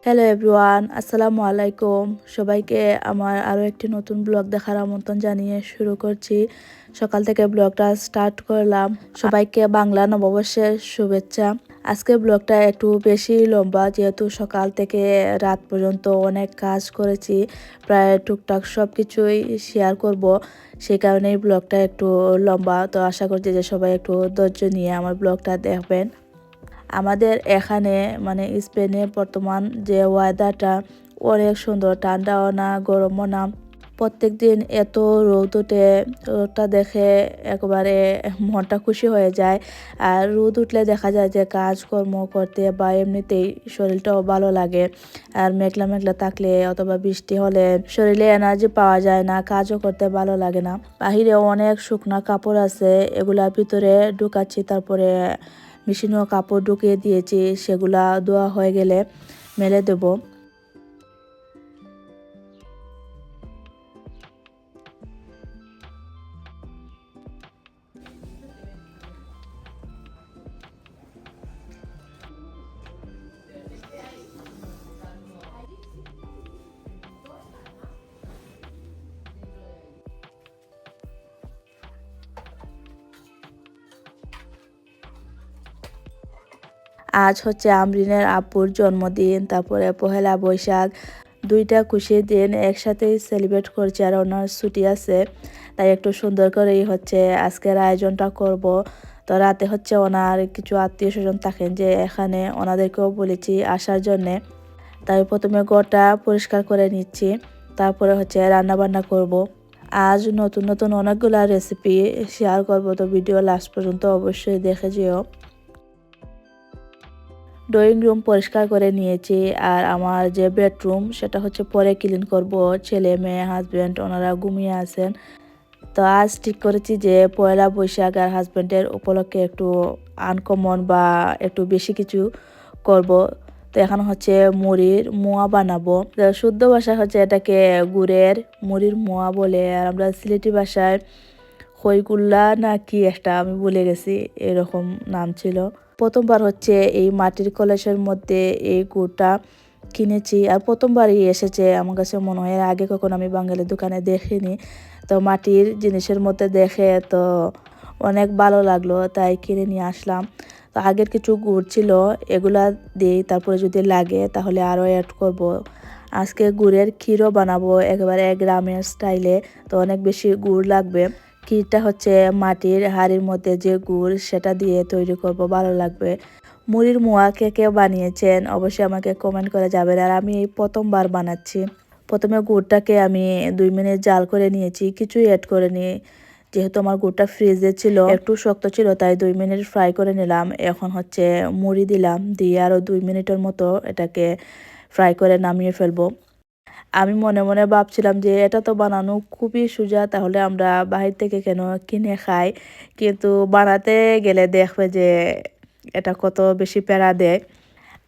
Hello everyone, আসসালামু আলাইকুম। সবাইকে আমার আরও একটি নতুন ব্লগ দেখার আমন্ত্রণ জানিয়ে শুরু করছি। সকাল থেকে ব্লগটা স্টার্ট করলাম। সবাইকে বাংলা নববর্ষের শুভেচ্ছা। আজকের ব্লগটা একটু বেশি লম্বা, যেহেতু সকাল থেকে রাত পর্যন্ত অনেক কাজ করেছি, প্রায় টুকটাক সব কিছুই শেয়ার করব। সেই কারণেই ব্লগটা একটু লম্বা। তো আশা করছি যে সবাই একটু ধৈর্য নিয়ে আমার ব্লগটা দেখবেন। আমাদের এখানে মানে স্পেনে বর্তমান যে ওয়েদারটা অনেক সুন্দর, ঠান্ডাও না গরমও না। প্রত্যেক দিন এত রোদ ওঠে, রোদটা দেখে একেবারে মনটা খুশি হয়ে যায়। আর রোদ উঠলে দেখা যায় যে কাজকর্ম করতে বা এমনিতেই শরীরটাও ভালো লাগে। আর মেঘলা মেঘলা থাকলে অথবা বৃষ্টি হলে শরীরে এনার্জি পাওয়া যায় না, কাজও করতে ভালো লাগে না। বাহিরে অনেক শুকনা কাপড় আছে, এগুলা ভিতরে ঢুকাচ্ছি, তারপরে মেশিনেও কাপড় ঢুকিয়ে দিয়েছি। সেগুলা ধোয়া হয়ে গেলে মেলে দেবো। আজ হচ্ছে আমরিনের আব্বুর জন্মদিন, তারপরে পহেলা বৈশাখ, দুইটা খুশির দিন একসাথেই সেলিব্রেট করছি। আর ওনার ছুটি আছে, তাই একটু সুন্দর করেই হচ্ছে আজকের আয়োজনটা করব। তো রাতে হচ্ছে ওনার কিছু আত্মীয় স্বজন থাকেন, যে এখানে ওনাদেরকেও বলেছি আসার জন্যে। তাই প্রথমে ঘরটা পরিষ্কার করে নিচ্ছি, তারপরে হচ্ছে রান্না বান্না করব। আজ নতুন নতুন অনেকগুলা রেসিপি শেয়ার করব, তো ভিডিও লাস্ট পর্যন্ত অবশ্যই দেখে যেও। ড্রয়িং রুম পরিষ্কার করে নিয়েছি, আর আমার যে বেডরুম সেটা হচ্ছে পরে ক্লিন করব। ছেলে মেয়ে হাজব্যান্ড ওনারা ঘুমিয়ে আছেন। তো আজ ঠিক করেছি যে পয়লা বৈশাখ আর হাজব্যান্ডের উপলক্ষে একটু আনকমন বা একটু বেশি কিছু করব। তো এখন হচ্ছে মুড়ির মোয়া বানাবো। তো শুদ্ধ ভাষায় হচ্ছে এটাকে গুড়ের মুড়ির মোয়া বলে, আর আমরা সিলেটি ভাষায় খইগুল্লা না কি একটা, আমি ভুলে গেছি, এরকম নাম ছিল। প্রথমবার হচ্ছে এই মাটির কলসের মধ্যে এই গুড়টা কিনেছি, আর প্রথমবারই এসেছে আমার কাছে মনে হয়। আগে কখনো আমি বাঙালি দোকানে দেখিনি, তো মাটির জিনিসের মধ্যে দেখে তো অনেক ভালো লাগলো, তাই কিনে নিয়ে আসলাম। তো আগের কিছু গুড় ছিল, এগুলা দিই, তারপরে যদি লাগে তাহলে আরও অ্যাড করব। আজকে গুড়ের ক্ষীরও বানাবো একেবারে গ্রামের স্টাইলে, তো অনেক বেশি গুড় লাগবে। ক্ষীরটা হচ্ছে মাটির হাঁড়ির মধ্যে যে গুড় সেটা দিয়ে তৈরি করব, ভালো লাগবে। মুড়ির মোয়া কে কে বানিয়েছেন অবশ্যই আমাকে কমেন্ট করে যাবেন। আর আমি এই প্রথমবার বানাচ্ছি। প্রথমে গুড়টাকে আমি 2 মিনিট জাল করে নিয়েছি, কিছুই অ্যাড করে নিই। যেহেতু আমার গুড়টা ফ্রিজে ছিল, একটু শক্ত ছিল, তাই 2 মিনিট ফ্রাই করে নিলাম। এখন হচ্ছে মুড়ি দিলাম, দিয়ে আরও 2 মিনিটের মতো এটাকে ফ্রাই করে নামিয়ে ফেলবো। আমি মনে মনে ভাবছিলাম যে এটা তো বানানো খুবই সোজা, তাহলে আমরা বাহির থেকে কেন কিনে খাই। কিন্তু বানাতে গেলে দেখবে যে এটা কত বেশি প্যারা দেয়।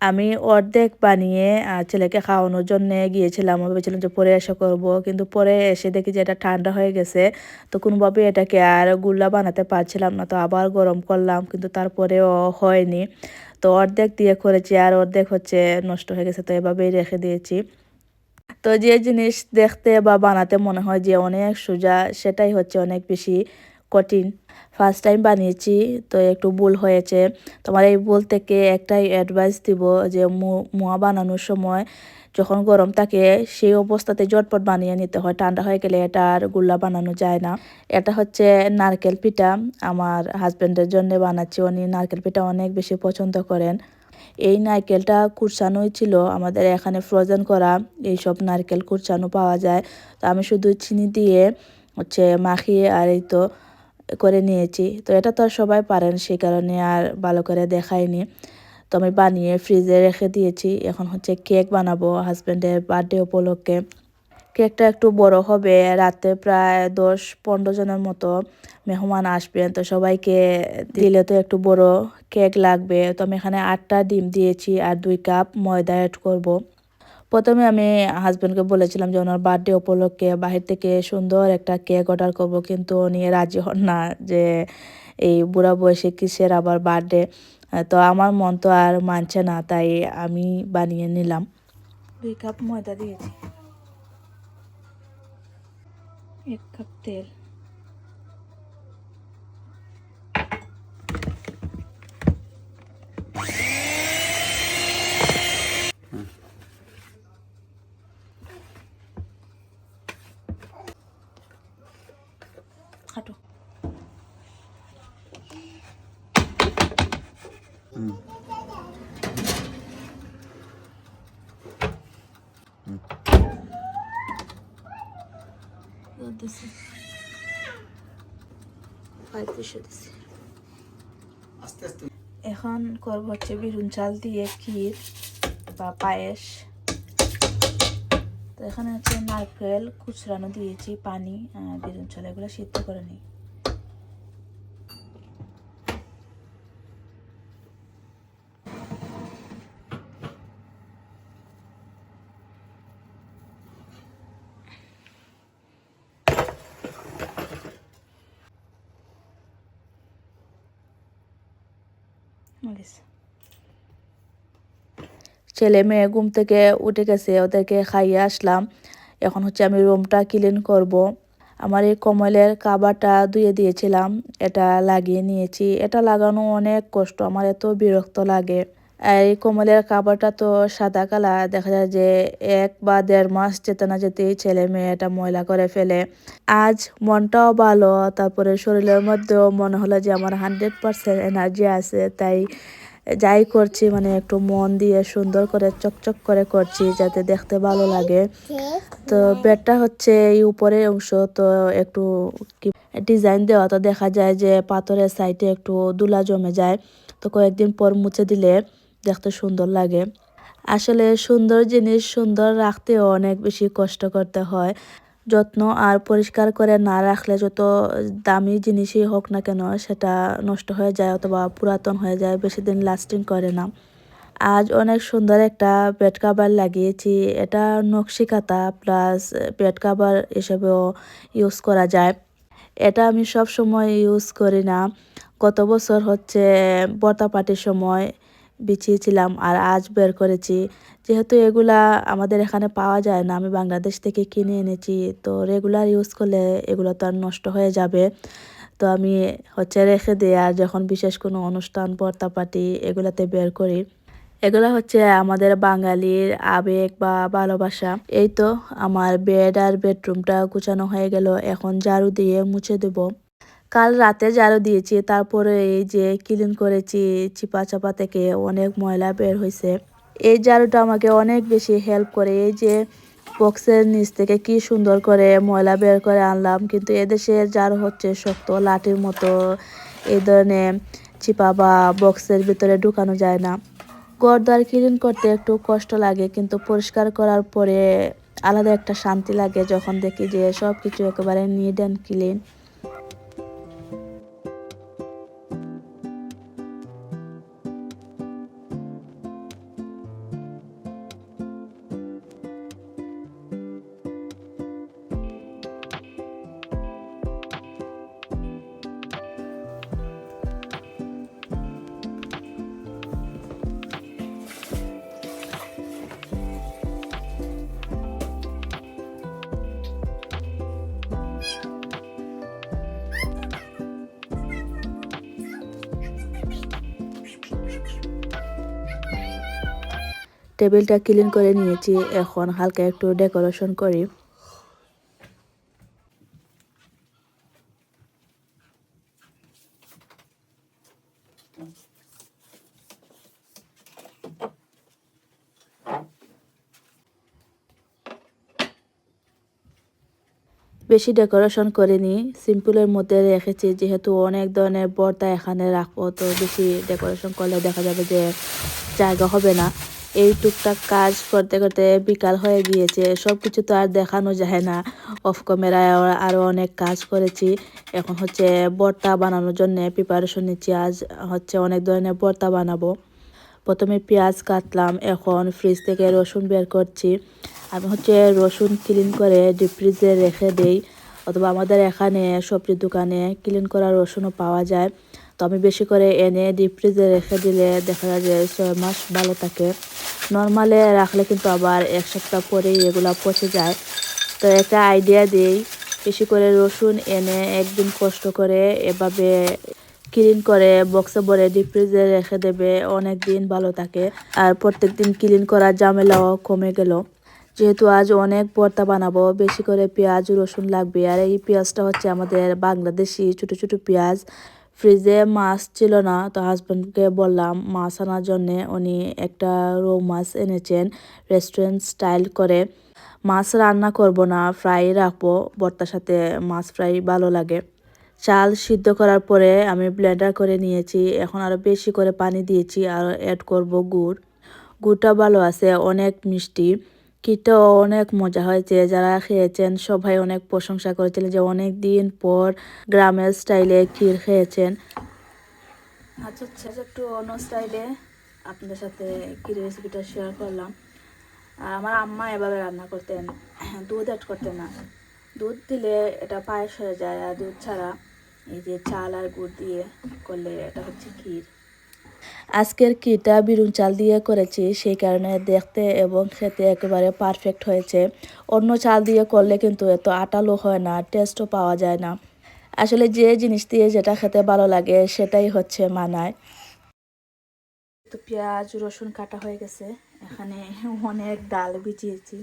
আমি অর্ধেক বানিয়ে ছেলেকে খাওয়ানোর জন্য গিয়েছিলাম, ভেবেছিলাম যে পরে এসে করব, কিন্তু পরে এসে দেখি যে এটা ঠান্ডা হয়ে গেছে। তো কোনোভাবে এটাকে আর গুল্লা বানাতে পারছিলাম না, তো আবার গরম করলাম, কিন্তু তারপরেও হয়নি। তো অর্ধেক দিয়ে করেছি, আর অর্ধেক হচ্ছে নষ্ট হয়ে গেছে, তো এভাবেই রেখে দিয়েছি। তো যে জিনিস দেখতে বা বানাতে মনে হয় যে অনেক সোজা, সেটাই হচ্ছে অনেক বেশি কঠিন। ফার্স্ট টাইম বানিয়েছি, তো একটু ভুল হয়েছে। তোমার এই ভুল থেকে একটাই অ্যাডভাইস দিব যে মোয়া বানানোর সময় যখন গরম থাকে সেই অবস্থাতে ঝটপট বানিয়ে নিতে হয়, ঠান্ডা হয়ে গেলে এটা আর গুল্লা বানানো যায় না। এটা হচ্ছে নারকেল পিঠা, আমার হাজব্যান্ডের জন্য বানাচ্ছি, উনি নারকেল পিঠা অনেক বেশি পছন্দ করেন। এই নারকেলটা কুরসানোই ছিল, আমাদের এখানে ফ্রোজেন করা এইসব নারকেল কুরসানো পাওয়া যায়। তো আমি শুধু চিনি দিয়ে হচ্ছে মাখিয়ে আর এই তো করে নিয়েছি। তো এটা তো আর সবাই পারেন, সেই কারণে আর ভালো করে দেখাইনি। তো আমি বানিয়ে ফ্রিজে রেখে দিয়েছি। এখন হচ্ছে কেক বানাবো হাজব্যান্ডের বার্থডে উপলক্ষে। কেকটা একটু বড় হবে, রাতে প্রায় 10-15 জনের মতো মেহমান আসবেন, তো সবাইকে দিলে তো একটু বড় কেক লাগবে। তো আমি এখানে 8টা ডিম দিয়েছি আর 2 কাপ ময়দা অ্যাড করব। প্রথমে আমি হাজব্যান্ডকে বলেছিলাম যে ওনার বার্থডে উপলক্ষে বাহির থেকে সুন্দর একটা কেক অর্ডার করব, কিন্তু উনি রাজি হন না যে এই বুড়া বয়সে কিসের আবার বার্থডে। তো আমার মন তো আর মানছে না, তাই আমি বানিয়ে নিলাম। 2 কাপ ময়দা দিয়েছি, 1 কাপ তেল, হাঁটো। এখন করব হচ্ছে বিরুন চাল দিয়ে ক্ষীর বা পায়েস। তো এখানে হচ্ছে নারকেল কুচরানো দিয়েছি, পানি, বিরুন চাল এগুলো সিদ্ধ করে নিই। ছেলে মেয়ে ঘুম থেকে উঠে গেছে, ওদেরকে খাইয়ে আসলাম। এখন হচ্ছে আমি রুমটা ক্লিন করব। আমার এই কমলের কাভারটা ধুয়ে দিয়েছিলাম, এটা লাগিয়ে নিয়েছি। এটা লাগানো অনেক কষ্ট, আমার এত বিরক্ত লাগে। এই কমলের কাভারটা তো সাদা কালার, দেখা যায় যে 1 বা 1.5 মাস যেতে না যেতেই ছেলে মেয়ে এটা ময়লা করে ফেলে। আজ মনটাও ভালো, তারপরে শরীরের মধ্যেও মনে হলো যে আমার 100% এনার্জি আছে, তাই যাই করছি মানে একটু মন দিয়ে সুন্দর করে চকচক করে করছি যাতে দেখতে ভালো লাগে। তো বেডটা হচ্ছে এই উপরের অংশ, তো একটু কি ডিজাইন দেওয়া, তো দেখা যায় যে পাথরের সাইডে একটু ধুলা জমে যায়, তো কয়েকদিন পর মুছে দিলে দেখতে সুন্দর লাগে। আসলে সুন্দর জিনিস সুন্দর রাখতেও অনেক বেশি কষ্ট করতে হয়। যত্ন আর পরিষ্কার করে না রাখলে যত দামি জিনিসই হোক না কেন সেটা নষ্ট হয়ে যায় অথবা পুরাতন হয়ে যায়, বেশি দিন লাস্টিং করে না। আজ অনেক সুন্দর একটা বেড কাভার লাগিয়েছি, এটা নকশি কাঁথা প্লাস বেড কাভার হিসেবেও ইউজ করা যায়। এটা আমি সব সময় ইউজ করি না, গত বছর হচ্ছে বর্তা পার্টির সময় বিছিয়েছিলাম আর আজ বের করেছি। যেহেতু এগুলা আমাদের এখানে পাওয়া যায় না, আমি বাংলাদেশ থেকে কিনে এনেছি, তো রেগুলার ইউজ করলে এগুলো তো আর নষ্ট হয়ে যাবে। তো আমি হচ্ছে রেখে দিই, আর যখন বিশেষ কোনো অনুষ্ঠান বর্তা পার্টি এগুলাতে বের করি। এগুলা হচ্ছে আমাদের বাঙালির আবেগ বা ভালোবাসা। এই তো আমার বেড আর বেডরুমটা গুছানো হয়ে গেল, এখন ঝাড়ু দিয়ে মুছে দেব। কাল রাতে ঝাড়ু দিয়েছি, তারপরে এই যে ক্লিন করেছি, চিপা চাপা থেকে অনেক ময়লা বের হয়েছে। এই ঝাড়ুটা আমাকে অনেক বেশি হেল্প করে। এই যে বক্সের নিচ থেকে কি সুন্দর করে ময়লা বের করে আনলাম, কিন্তু এদেশের ঝাড়ু হচ্ছে শক্ত লাঠির মতো, এই ধরনের চিপা বা বক্সের ভিতরে ঢুকানো যায় না। ঘরদ্বার ক্লিন করতে একটু কষ্ট লাগে, কিন্তু পরিষ্কার করার পরে আলাদা একটা শান্তি লাগে যখন দেখি যে সব কিছু একেবারে নিট অ্যান্ড ক্লিন। টেবিলটা ক্লিন করে নিয়েছি, এখন হালকা একটু ডেকোরেশন করি। বেশি ডেকোরেশন করিনি, সিম্পলের মধ্যে রেখেছি, যেহেতু অনেক ধরনের ভর্তা এখানে রাখবো, তো বেশি ডেকোরেশন করলে দেখা যাবে যে জায়গা হবে না। এই টুকটাক কাজ করতে করতে বিকাল হয়ে গিয়েছে, সব কিছু তো আর দেখানো যায় না। অফ ক্যামেরায় আরও অনেক কাজ করেছি। এখন হচ্ছে ভর্তা বানানোর জন্য প্রিপারেশন নিচ্ছি। আজ হচ্ছে অনেক ধরনের ভর্তা বানাবো। প্রথমে পেঁয়াজ কাটলাম, এখন ফ্রিজ থেকে রসুন বের করছি। আমি হচ্ছে রসুন ক্লিন করে ডিপ ফ্রিজে রেখে দেই, অথবা আমাদের এখানে সবজির দোকানে ক্লিন করা রসুনও পাওয়া যায়। তো আমি বেশি করে এনে ডিপ ফ্রিজে রেখে দিলে দেখা যায় যে 6 মাস ভালো থাকে। নর্মালে রাখলে কিন্তু আবার 1 সপ্তাহ পরেই এগুলা পচে যায়। তো একটা আইডিয়া দিই, বেশি করে রসুন এনে একদিন কষ্ট করে এভাবে ক্লিন করে বক্সে ভরে ডিপ ফ্রিজে রেখে দেবে, অনেক দিন ভালো থাকে। আর প্রত্যেক দিন ক্লিন করার ঝামেলাও কমে গেল। যেহেতু আজ অনেক ভর্তা বানাবো, বেশি করে পেঁয়াজ রসুন লাগবে। আর এই পেঁয়াজটা হচ্ছে আমাদের বাংলাদেশি ছোট ছোট পেঁয়াজ। ফ্রিজে মাছ ছিল না, তো হাজব্যান্ডকে বললাম মাছ আনার জন্যে। উনি একটা রৌ মাছ এনেছেন রেস্টুরেন্ট স্টাইল করে। মাছ রান্না করব না, ফ্রাই রাখবো, ভর্তার সাথে মাছ ফ্রাই ভালো লাগে। চাল সিদ্ধ করার পরে আমি ব্লেন্ডার করে নিয়েছি, এখন আরও বেশি করে পানি দিয়েছি আর অ্যাড করব গুড়। গুড়টা ভালো আছে, অনেক মিষ্টি, খেতেও অনেক মজা হয়েছে। যারা খেয়েছেন সবাই অনেক প্রশংসা করেছিলেন যে অনেক দিন পর গ্রামের স্টাইলে ক্ষীর খেয়েছেন। আচ্ছা আচ্ছা, একটু অন্য স্টাইলে আপনাদের সাথে ক্ষীরের রেসিপিটা শেয়ার করলাম। আর আমার আম্মা এভাবে রান্না করতেন, দুধ অ্যাড করতেন না। দুধ দিলে এটা পায়েস হয়ে যায়, আর দুধ ছাড়া এই যে চাল আর গুড় দিয়ে করলে এটা হচ্ছে ক্ষীর। আজকের ক্ষীরটা বিরুন চাল দিয়ে করেছি, সেই কারণে দেখতে এবং খেতে একেবারে পারফেক্ট হয়েছে। অন্য চাল দিয়ে করলে কিন্তু এত আটালো হয় না, টেস্টও পাওয়া যায় না। আসলে যে জিনিস দিয়ে যেটা খেতে ভালো লাগে সেটাই হচ্ছে মানায়। তো পেঁয়াজ রসুন কাটা হয়ে গেছে, এখানে অনেক ডাল ভিজিয়েছি।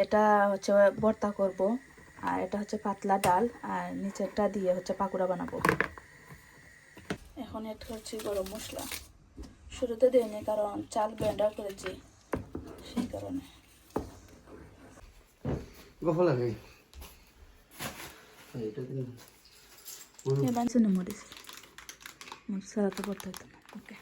এটা হচ্ছে ভর্তা করব, আর এটা হচ্ছে পাতলা ডাল, আর নিচেরটা দিয়ে হচ্ছে পাকোড়া বানাবো। এখন এড করছি গরম মশলা। শুরুতে দিইনি কারণ চাল ব্লেন্ডার করেছি, সেই কারণে। মরিচ ছাড়া তো করতে হতো না। ওকে,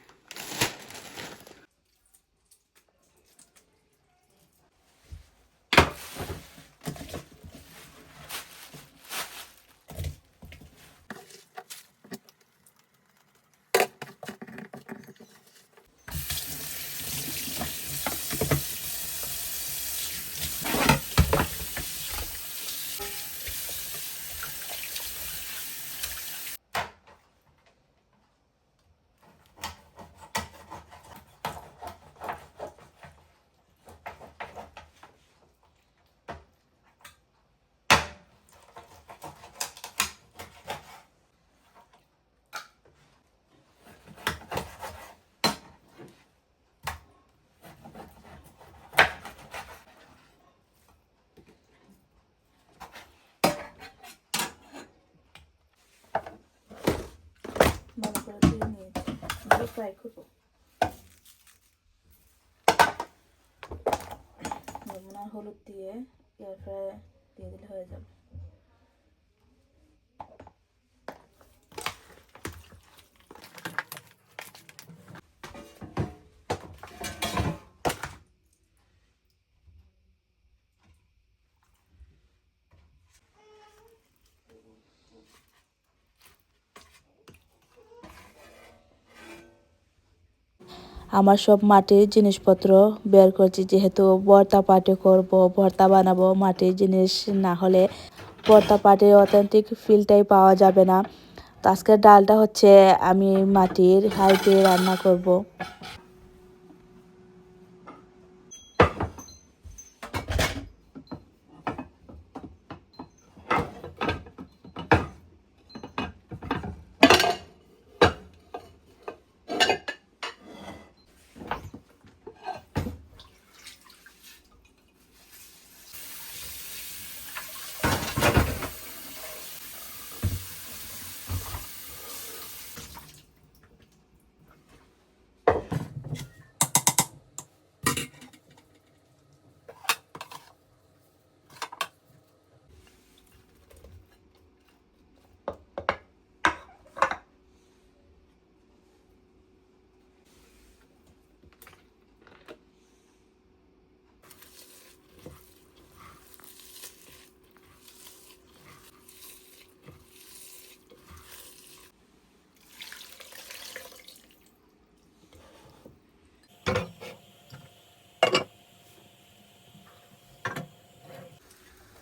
ভালো করে ধুয়ে নিয়েছি, ফ্রাই করবো। লবণ আর হলুদ দিয়ে এয়ার ফ্রাই দিয়ে দিলে হয়ে যাবে। আমার সব মাটির জিনিসপত্র বের করছি, যেহেতু ভর্তা পার্টি করব, ভর্তা বানাবো। মাটির জিনিস না হলে ভর্তা পার্টির অথেন্টিক ফিলটাই পাওয়া যাবে না। তো আজকের ডালটা হচ্ছে আমি মাটির হাঁড়িতে রান্না করব।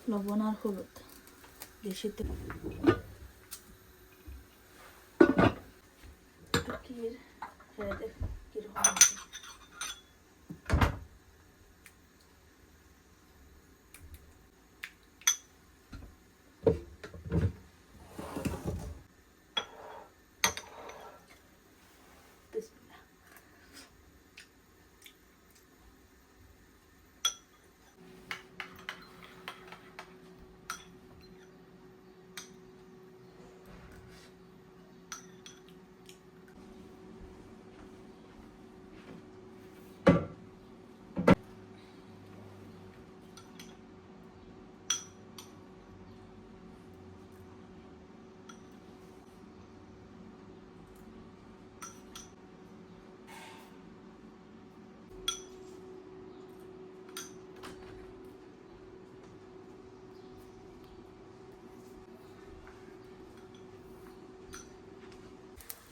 লবণ আর হলুদ বেশি কিরকম আছে।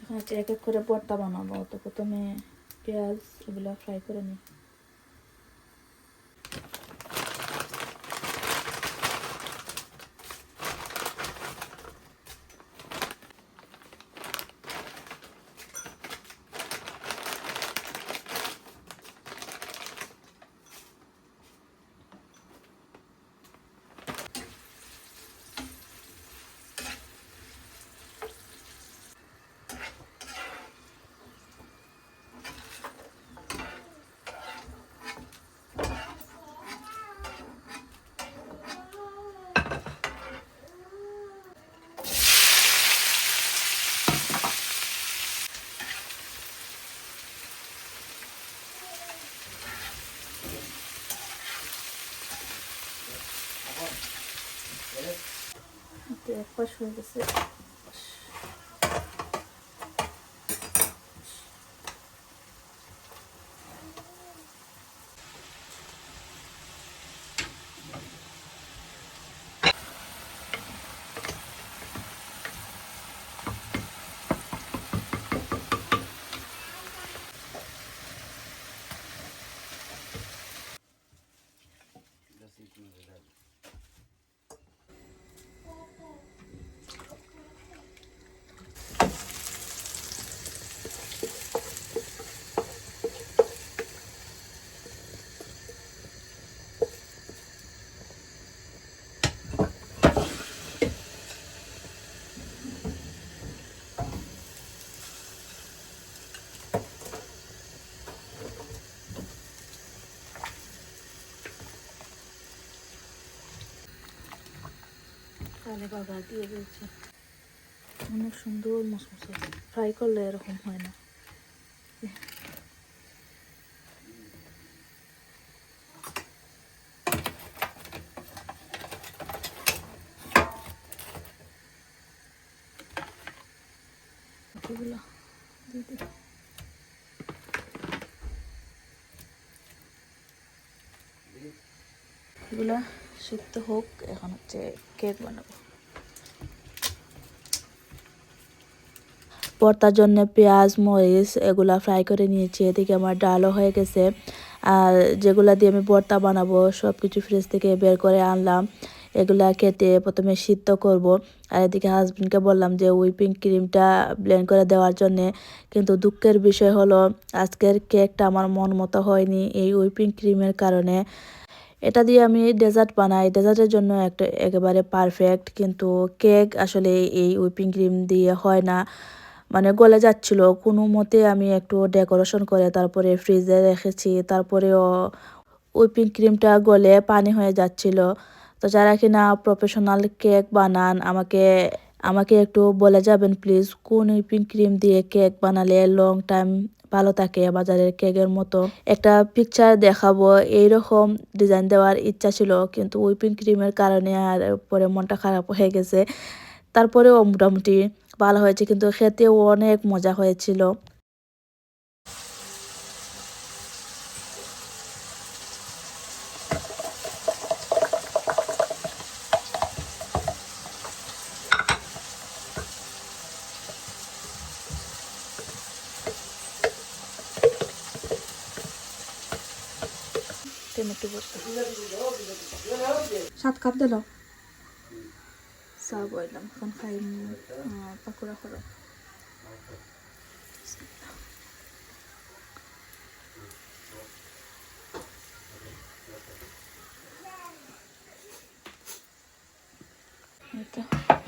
এখন এক এক করে ভর্তা বানাবো। তো প্রথমে পেঁয়াজ এগুলো ফ্রাই করে নিই। এক পাশ হয়ে গেছে। তাহলে বাগার দিয়ে দিয়েছে, অনেক সুন্দর মশমশে। ফ্রাই করলে এরকম হয় না। এগুলো দিয়ে দিই। এগুলা সিদ্ধ হোক, এখন হচ্ছে কেক বানাবো। ভর্তার জন্য পেঁয়াজ মরিচ এগুলা ফ্রাই করে নিয়েছি। এদিকে আমার ডালও হয়ে গেছে। আর যেগুলা দিয়ে আমি ভর্তা বানাবো সব কিছু ফ্রিজ থেকে বের করে আনলাম। এগুলা কেটে প্রথমে সিদ্ধ করব। আর এদিকে হাজবেন্ডকে বললাম যে হুইপিং ক্রিমটা ব্লেন্ড করে দেওয়ার জন্যে, কিন্তু দুঃখের বিষয় হলো আজকের কেকটা আমার মন মতো হয়নি এই হুইপিং ক্রিমের কারণে। এটা দিয়ে আমি ডেজার্ট বানাই, ডেজার্টের জন্য একটা একেবারে পারফেক্ট, কিন্তু কেক আসলে এই হুইপিং ক্রিম দিয়ে হয় না, মানে গলে যাচ্ছিল। কোনো মতে আমি একটু ডেকোরেশন করে তারপরে ফ্রিজে রেখেছি, তারপরেও হুইপিং ক্রিমটা গলে পানি হয়ে যাচ্ছিল। তো যারা কিনা প্রফেশনাল কেক বানান আমাকে আমাকে একটু বলে যাবেন প্লিজ, কোন হুইপিং ক্রিম দিয়ে কেক বানালে লং টাইম ভালো থাকে বাজারের কেকের মতো। একটা পিকচার দেখাবো, এইরকম ডিজাইন দেওয়ার ইচ্ছা ছিল, কিন্তু হুইপিং ক্রিমের কারণে আর পরে মনটা খারাপ হয়ে গেছে। তারপরেও মোটামুটি ভালো হয়েছে, কিন্তু খেতেও অনেক মজা হয়েছিল। তো টমেটো ভর্তা 7 কাপ দিল চা বইলাম এখন খাই পাকোড়া করো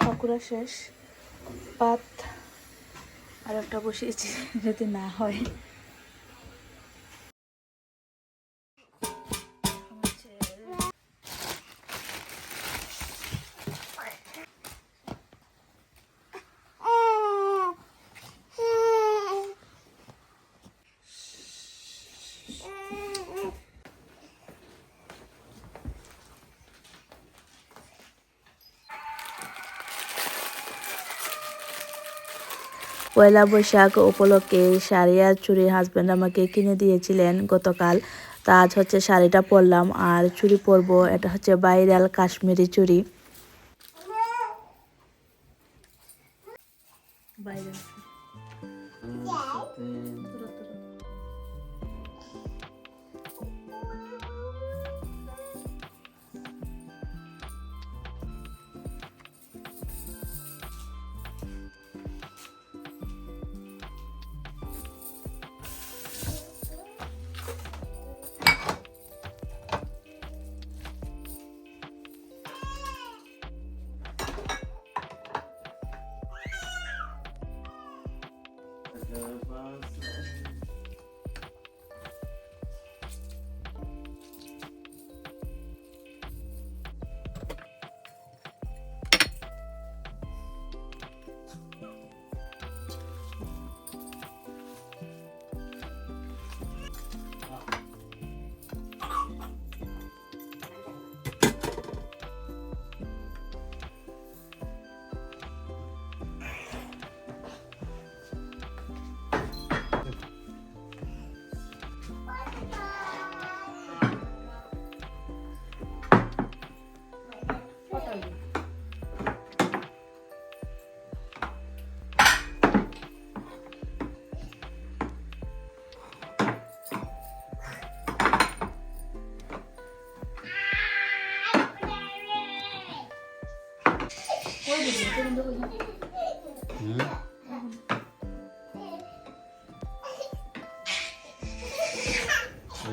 পাকোড়া শেষ ভাত আর একটা বসিয়েছি যদি না হয় পয়লা বৈশাখ উপলক্ষে শাড়ি আর চুড়ি হাজব্যান্ড আমাকে কিনে দিয়েছিলেন গতকাল। তা আজ হচ্ছে শাড়িটা পরলাম আর চুড়ি পরবো। এটা হচ্ছে ভাইরাল কাশ্মীরি চুড়ি।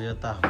Ya tahu.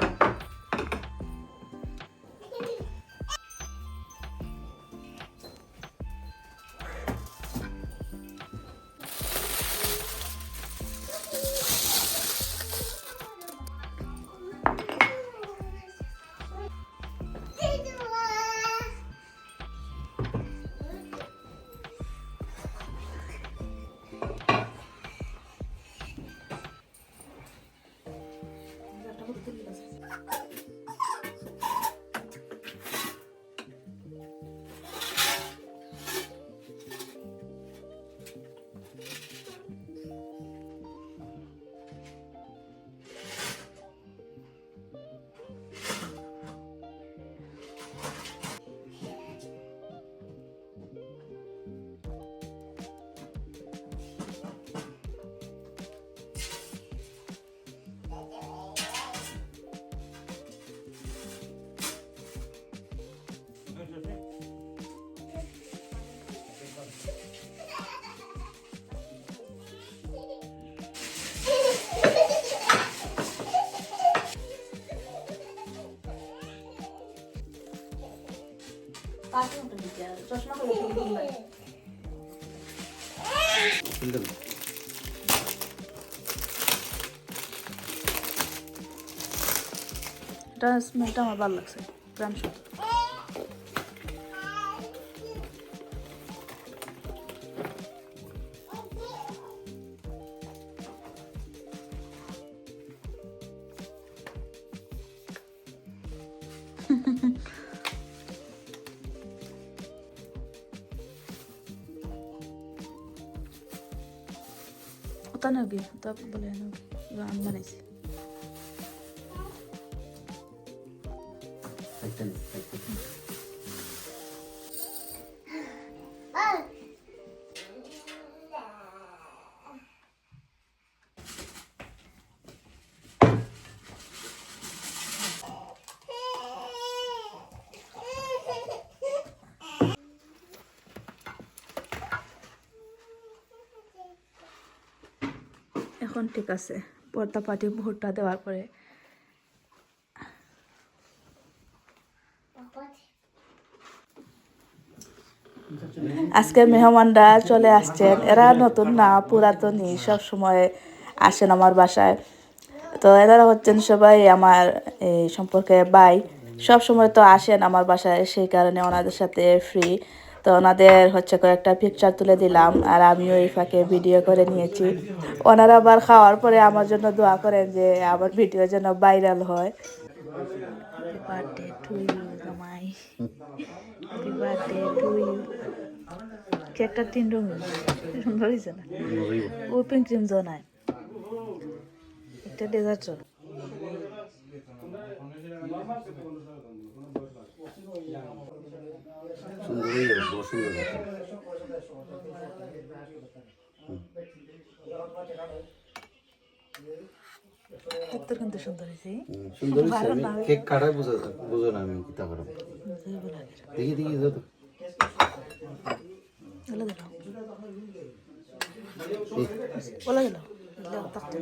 চশমা করে সুন্দর লাগে এটা স্মেলটা আমার ভালো লাগছে প্রাণ শুদ্ধ ওটা নাকি ওটা বলে আমি বানাইছি এখন ঠিক আছে পর্দা পাটি ভুট্টা দেওয়ার পরে। আজকের মেহমানরা চলে আসছেন, এরা নতুন না পুরাতনই, সব সময় আসেন আমার বাসায়। তো এনারা হচ্ছেন সবাই আমার এই সম্পর্কে ভাই, সব সময় তো আসেন আমার বাসায়, সেই কারণে ওনাদের সাথে ফ্রি। তো ওনাদের হচ্ছে কয়েকটা পিকচার তুলে দিলাম আর আমিও এই ফাঁকে ভিডিও করে নিয়েছি। ওনারা আবার খাওয়ার পরে আমার জন্য দোয়া করেন যে আমার ভিডিও যেন ভাইরাল হয়। হ্যাপি বার্থডে টু ইউ জামাই, হ্যাপি বার্থডে টু ইউ। কেকটা 3 রঙিন, সুন্দর হয়েছে না? হুইপিং ক্রিম জনায় একটা ডেজার্ট। দেখতে কিন্তু সুন্দর হয়েছে। সুন্দর কেক কাটাই বুঝো না আমি কিতা করব দেখি দেখি যত বলে দিল বলে দিল থাকতে